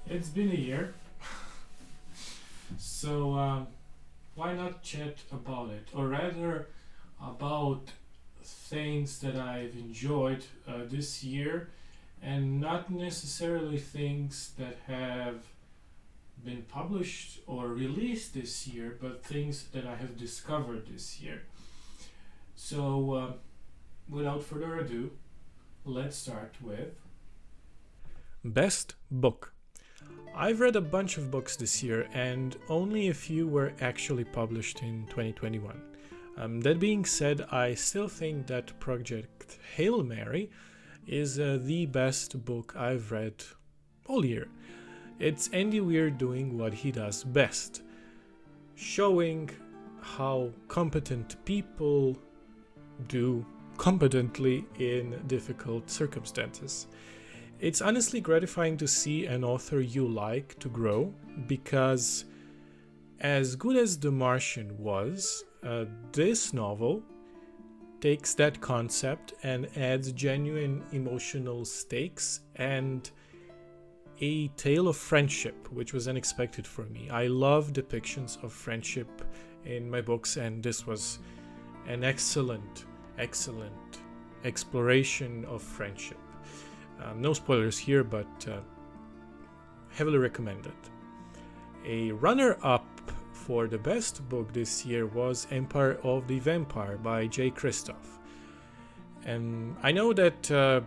It's been a year, so why not chat about it? Or rather, about things that I've enjoyed this year, and not necessarily things that have been published or released this year, but things that I have discovered this year. So, without further ado, let's start with Best Book. I've read a bunch of books this year, and only a few were actually published in 2021. That being said, I still think that Project Hail Mary is the best book I've read all year. It's Andy Weir doing what he does best, showing how competent people do competently in difficult circumstances. It's honestly gratifying to see an author you like to grow, because as good as The Martian was, this novel takes that concept and adds genuine emotional stakes and a tale of friendship, which was unexpected for me. I love depictions of friendship in my books, and this was an excellent exploration of friendship. No spoilers here, but heavily recommended. A runner-up for the best book this year was Empire of the Vampire by J. Kristoff. And I know that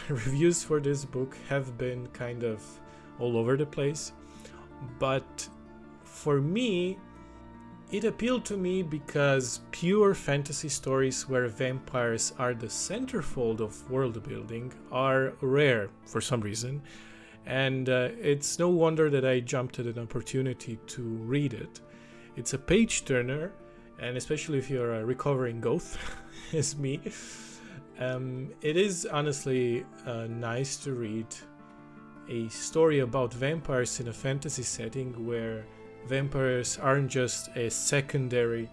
reviews for this book have been kind of all over the place, but for me, it appealed to me because pure fantasy stories where vampires are the centerfold of world building are rare for some reason, and it's no wonder that I jumped at an opportunity to read it. It's a page turner, and especially if you're a recovering goth as me, it is honestly nice to read a story about vampires in a fantasy setting where vampires aren't just a secondary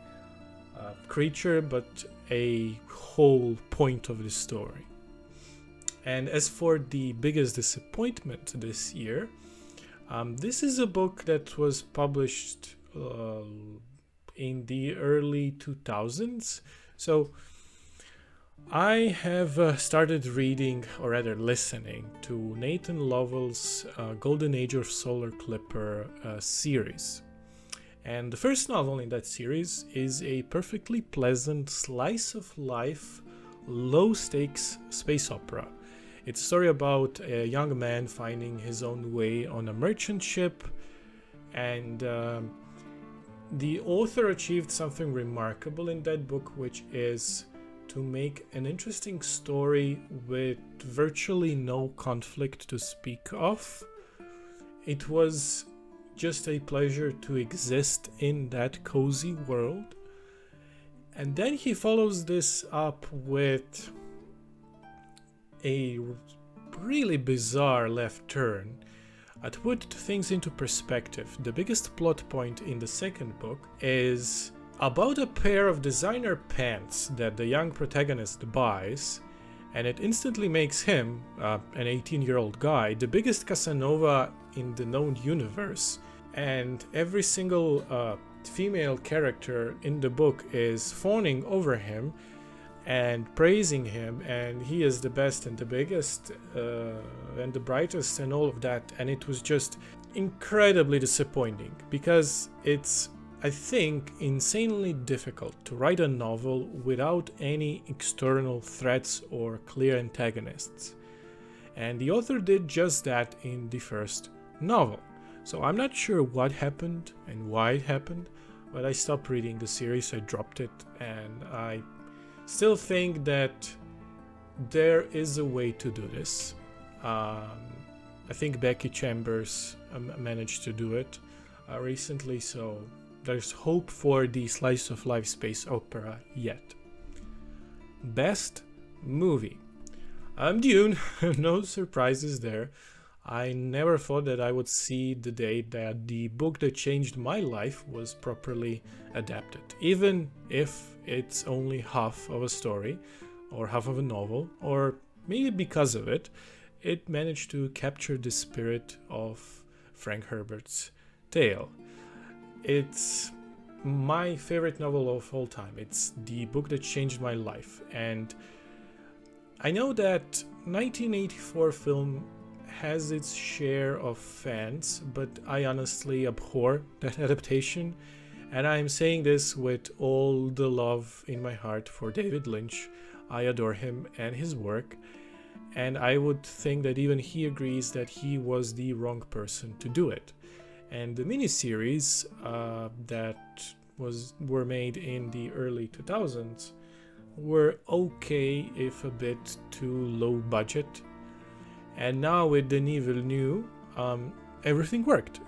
creature, but a whole point of the story. And as for the biggest disappointment this year, this is a book that was published in the early 2000s. So I have started reading, or rather listening, to Nathan Lovell's Golden Age of Solar Clipper series. And the first novel in that series is a perfectly pleasant slice of life, low-stakes space opera. It's a story about a young man finding his own way on a merchant ship, and the author achieved something remarkable in that book, which is to make an interesting story with virtually no conflict to speak of. It was just a pleasure to exist in that cozy world. And then he follows this up with a really bizarre left turn. To put things into perspective, the biggest plot point in the second book is about a pair of designer pants that the young protagonist buys, and it instantly makes him, an 18-year-old guy, the biggest Casanova in the known universe. And every single female character in the book is fawning over him and praising him, and he is the best and the biggest and the brightest and all of that. And it was just incredibly disappointing, because it's, I think, insanely difficult to write a novel without any external threats or clear antagonists. And the author did just that in the first novel. So I'm not sure what happened and why it happened, but I stopped reading the series, I dropped it, and I still think that there is a way to do this. I think Becky Chambers managed to do it recently, so there's hope for the slice of life space opera yet. Best movie. Dune. No surprises there. I never thought that I would see the day that the book that changed my life was properly adapted, even if it's only half of a story or half of a novel, or maybe because of it, it managed to capture the spirit of Frank Herbert's tale. It's my favorite novel of all time. It's the book that changed my life, and I know that 1984 film has its share of fans, but I honestly abhor that adaptation, and I'm saying this with all the love in my heart for David Lynch. I adore him and his work, and I would think that even he agrees that he was the wrong person to do it. And the miniseries that were made in the early 2000s were okay, if a bit too low budget. And now with Denis Villeneuve, everything worked.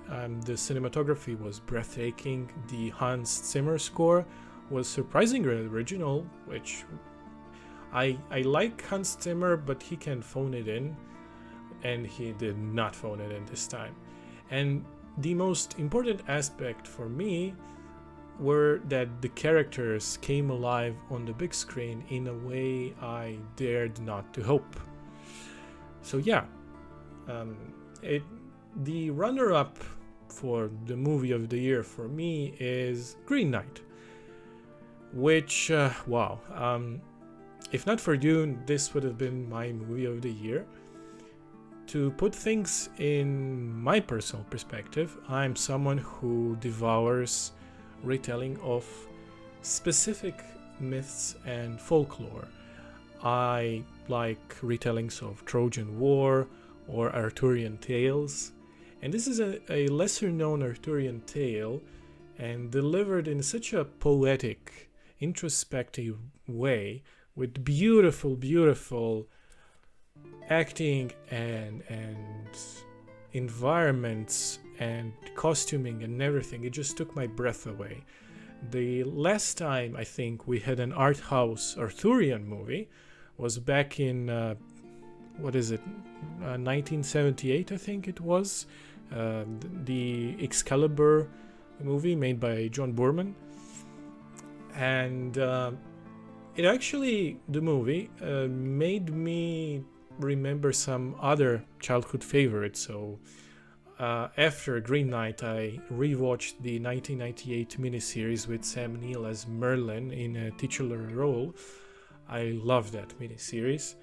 The cinematography was breathtaking. The Hans Zimmer score was surprisingly original, which I like Hans Zimmer, but he can phone it in, and he did not phone it in this time. And the most important aspect for me were that the characters came alive on the big screen in a way I dared not to hope. So yeah, the runner-up for the movie of the year for me is Green Knight, which, wow, if not for Dune, this would have been my movie of the year. To put things in my personal perspective, I'm someone who devours retelling of specific myths and folklore. I like retellings of Trojan War or Arthurian tales, and this is a lesser known Arthurian tale and delivered in such a poetic, introspective way with beautiful acting and environments and costuming and everything. It just took my breath away. The last time I think we had an art house Arthurian movie was back in 1978, I think it was, the Excalibur movie made by John Boorman. And it actually, the movie, made me remember some other childhood favorites. So after Green Knight, I rewatched the 1998 miniseries with Sam Neill as Merlin in a titular role. I love that miniseries.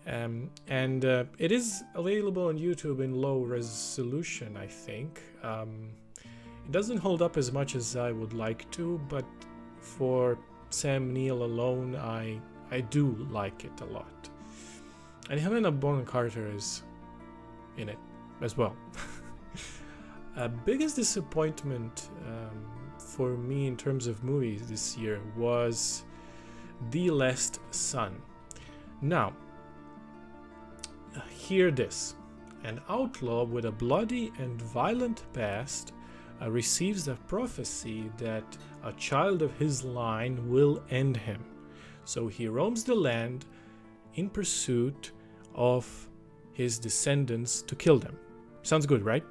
And it is available on YouTube in low resolution, I think. It doesn't hold up as much as I would like to, but for Sam Neill alone, I do like it a lot. And Helena Bonham Carter is in it as well. Biggest disappointment for me in terms of movies this year was The Last Son. Now, hear this. An outlaw with a bloody and violent past receives the prophecy that a child of his line will end him. So he roams the land in pursuit of his descendants to kill them. Sounds good, right?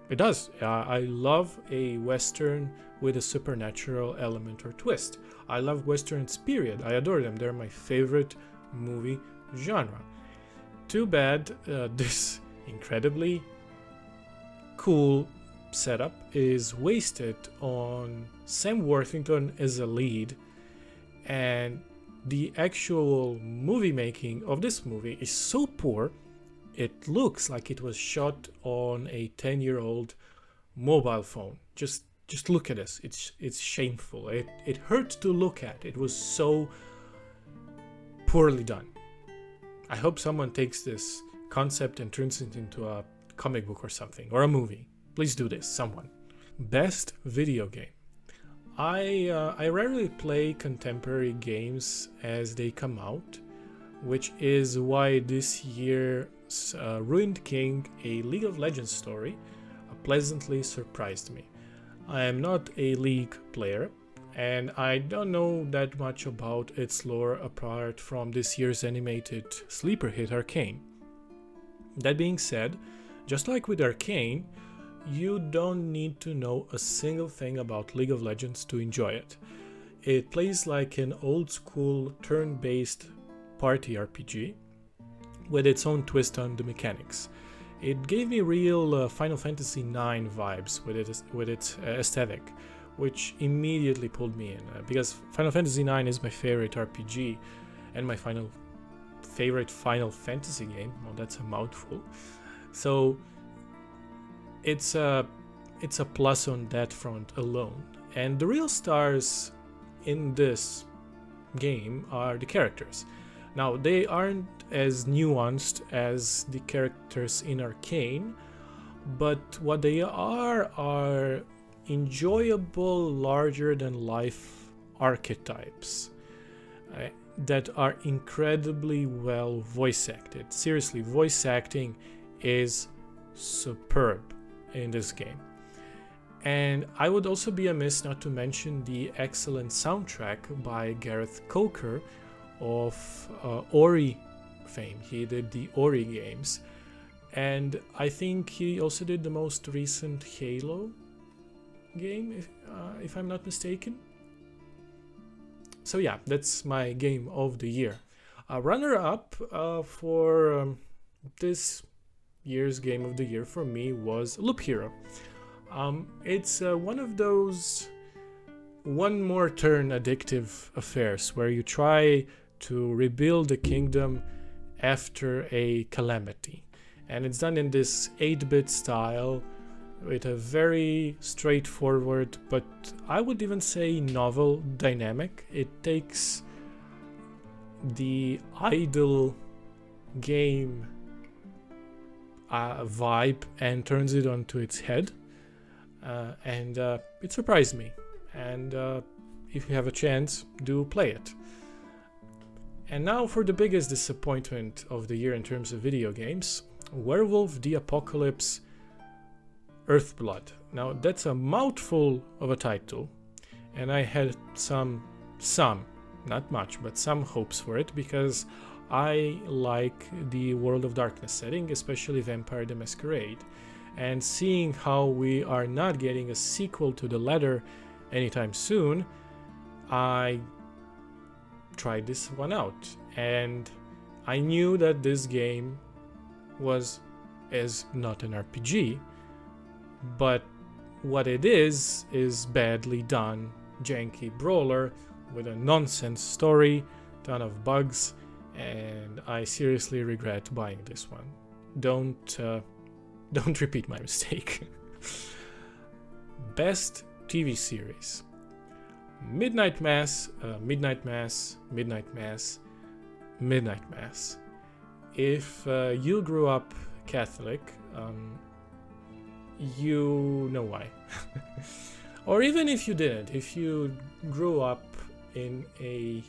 It does. I love a Western with a supernatural element or twist. I love Westerns, period. I adore them. They're my favorite movie genre. Too bad this incredibly cool setup is wasted on Sam Worthington as a lead, and the actual movie making of this movie is so poor. It looks like it was shot on a 10-year-old mobile phone. Just look at this. It's shameful. It hurt to look at. It was so poorly done. I hope someone takes this concept and turns it into a comic book or something, or a movie. Please do this, someone. Best video game. I rarely play contemporary games as they come out, which is why this year's Ruined King, a League of Legends story, pleasantly surprised me. I am not a League player, and I don't know that much about its lore apart from this year's animated sleeper hit Arcane. That being said, just like with Arcane, you don't need to know a single thing about League of Legends to enjoy it. It plays like an old school turn-based party RPG with its own twist on the mechanics. it gave me real Final Fantasy IX vibes with its aesthetic, which immediately pulled me in, because Final Fantasy IX is my favorite RPG and my favorite Final Fantasy game. Well, that's a mouthful. So it's a plus on that front alone. And the real stars in this game are the characters. Now, they aren't as nuanced as the characters in Arcane, but what they are enjoyable, larger-than-life archetypes that are incredibly well voice-acted. Seriously, voice acting is superb in this game. And I would also be amiss not to mention the excellent soundtrack by Gareth Coker of Ori fame. He did the Ori games, and I think he also did the most recent Halo game, if I'm not mistaken. So yeah, that's my game of the year. Runner-up for this year's game of the year for me was Loop Hero. It's one of those one more turn addictive affairs where you try to rebuild the kingdom after a calamity, and it's done in this 8-bit style with a very straightforward, but I would even say novel dynamic. It takes the idle game vibe and turns it onto its head, and it surprised me. And if you have a chance, do play it. And now for the biggest disappointment of the year in terms of video games, Werewolf the Apocalypse Earthblood. Now that's a mouthful of a title, and I had some, not much, but some hopes for it, because I like the World of Darkness setting, especially Vampire the Masquerade. And seeing how we are not getting a sequel to the latter anytime soon, I tried this one out, and I knew that this game was not an RPG, but what it is badly done, janky brawler with a nonsense story, ton of bugs, and I seriously regret buying this one. Don't repeat my mistake. Best TV series: Midnight Mass, Midnight Mass, Midnight Mass, Midnight Mass. If you grew up Catholic, you know why. Or even if you didn't, if you grew up in a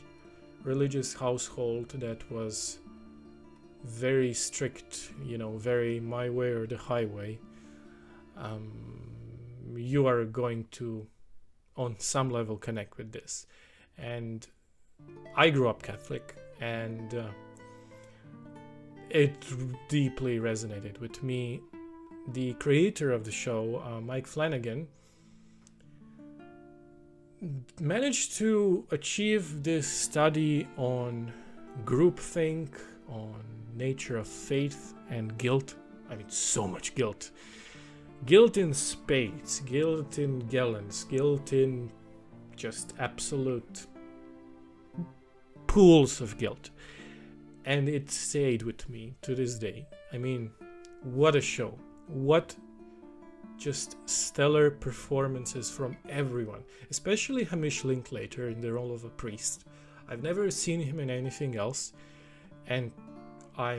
religious household that was very strict, very my way or the highway, you are going to, on some level, connect with this. And I grew up Catholic, and it deeply resonated with me. The creator of the show, Mike Flanagan, managed to achieve this study on groupthink, on nature of faith and guilt. I mean, so much guilt. Guilt in spades, guilt in gallons, guilt in just absolute pools of guilt. And it stayed with me to this day. I mean, what a show. What just stellar performances from everyone, especially Hamish Linklater in the role of a priest. I've never seen him in anything else, and I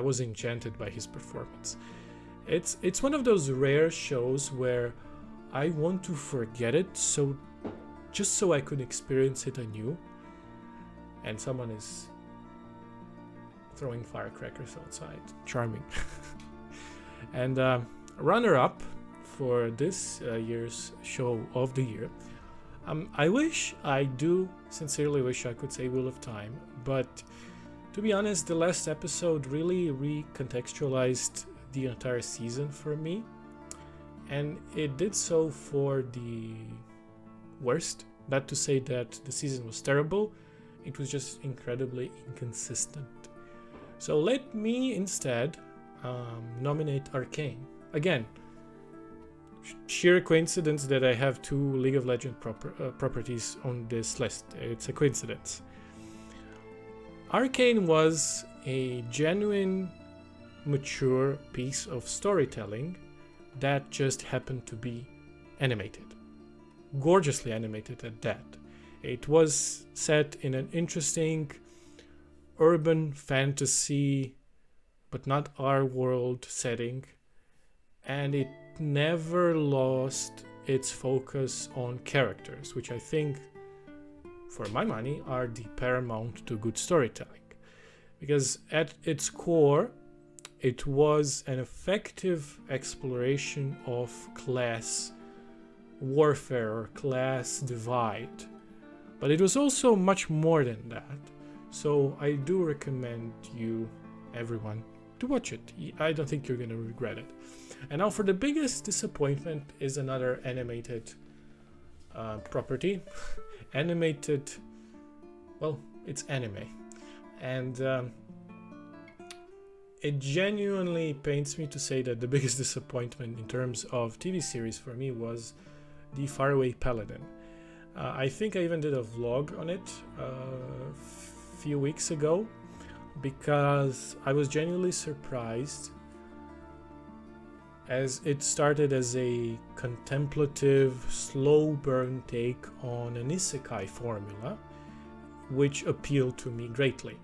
was enchanted by his performance. It's one of those rare shows where I want to forget it, just so I could experience it anew. And someone is throwing firecrackers outside. Charming. And runner-up for this year's show of the year, I do sincerely wish I could say Wheel of Time, but to be honest, the last episode really recontextualized the entire season for me, and it did so for the worst. Not to say that the season was terrible, it was just incredibly inconsistent. So let me instead nominate Arcane. Again, sheer coincidence that I have 2 League of Legends properties on this list. It's a coincidence. Arcane was a genuine, mature piece of storytelling that just happened to be animated. Gorgeously animated at that. It was set in an interesting urban fantasy, but not our world setting, and it never lost its focus on characters, which I think, for my money, are the paramount to good storytelling. Because at its core, it was an effective exploration of class warfare or class divide. But it was also much more than that. So I do recommend you, everyone, to watch it. I don't think you're going to regret it. And now for the biggest disappointment is another animated property. Animated, well, it's anime. And it genuinely pains me to say that the biggest disappointment in terms of TV series for me was The Faraway Paladin. I think I even did a vlog on it a few weeks ago because I was genuinely surprised, as it started as a contemplative, slow burn take on an isekai formula, which appealed to me greatly.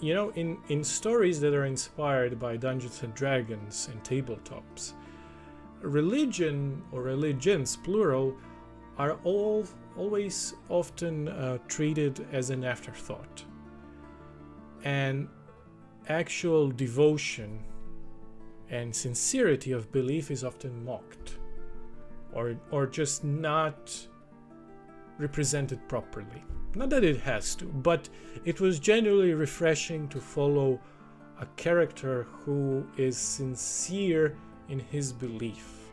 In stories that are inspired by Dungeons and Dragons and tabletops, religion or religions, plural, are always often treated as an afterthought. And actual devotion and sincerity of belief is often mocked or just not represented properly. Not that it has to, but it was genuinely refreshing to follow a character who is sincere in his belief.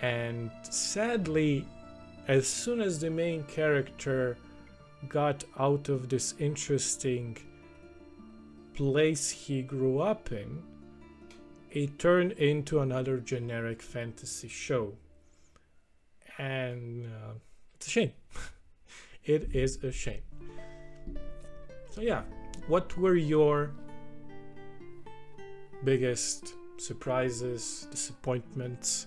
And sadly, as soon as the main character got out of this interesting place he grew up in, it turned into another generic fantasy show. And it's a shame. It is a shame. So yeah, what were your biggest surprises, disappointments,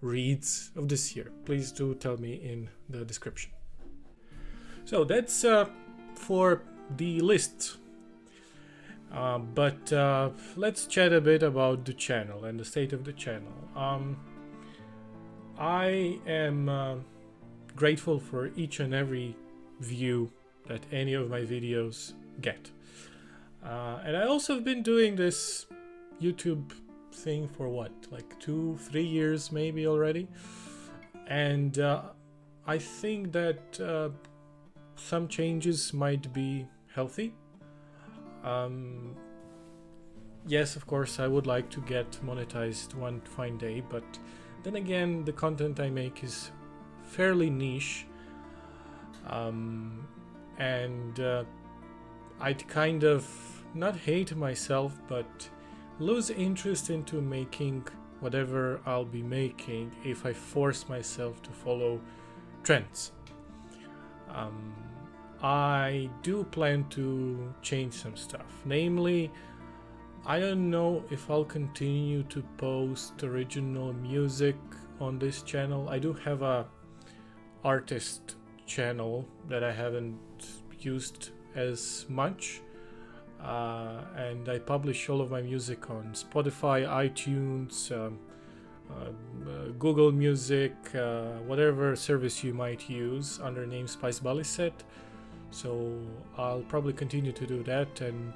reads of this year? Please do tell me in the description. So that's for the list. But let's chat a bit about the channel and the state of the channel. I am grateful for each and every view that any of my videos get. And I also have been doing this YouTube thing for what, like 2-3 years maybe already. And I think that some changes might be healthy. Yes, of course, I would like to get monetized one fine day, but then again, the content I make is fairly niche, and I'd kind of not hate myself, but lose interest into making whatever I'll be making if I force myself to follow trends. I do plan to change some stuff. Namely, I don't know if I'll continue to post original music on this channel. I do have a artist channel that I haven't used as much, and I publish all of my music on Spotify, iTunes, Google Music, whatever service you might use under name Spice Baliset. So I'll probably continue to do that and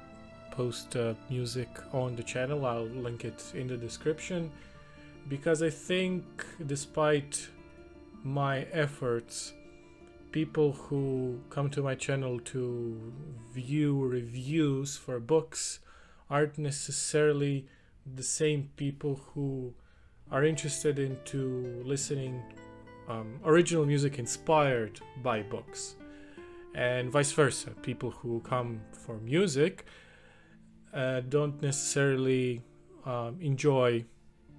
post music on the channel. I'll link it in the description, because I think despite my efforts, people who come to my channel to view reviews for books aren't necessarily the same people who are interested into listening original music inspired by books, and vice versa. People who come for music don't necessarily enjoy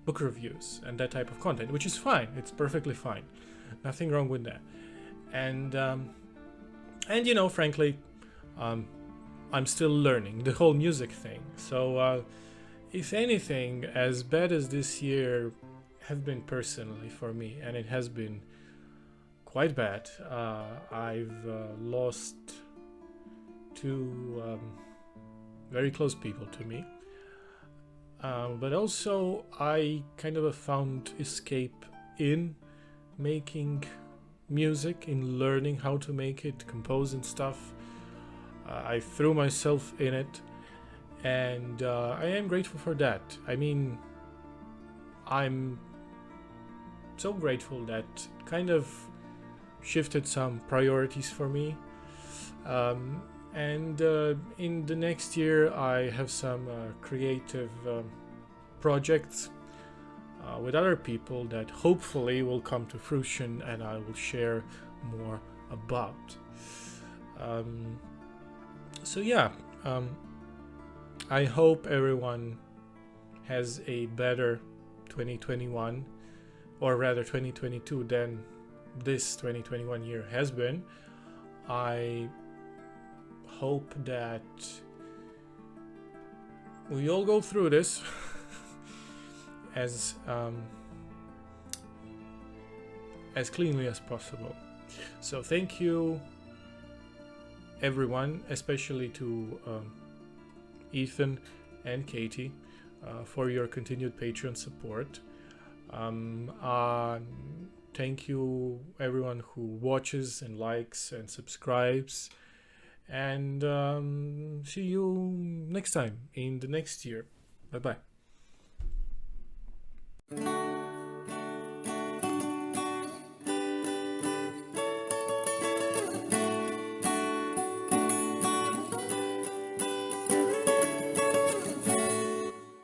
book reviews and that type of content, which is fine. It's perfectly fine. Nothing wrong with that. And you know, frankly, I'm still learning the whole music thing. So if anything, as bad as this year have been personally for me, and it has been quite bad, I've lost two very close people to me. But also I kind of found escape in making music, in learning how to make it, compose and stuff. I threw myself in it, and I am grateful for that. I mean, I'm so grateful that kind of shifted some priorities for me. And in the next year I have some creative projects with other people that hopefully will come to fruition, and I will share more about. So yeah, I hope everyone has a better 2021, or rather 2022, than this 2021 year has been. I hope that we all go through this as cleanly as possible. So thank you everyone, especially to Ethan and Katie, for your continued Patreon support. Thank you everyone who watches and likes and subscribes, and see you next time in the next year. Bye bye.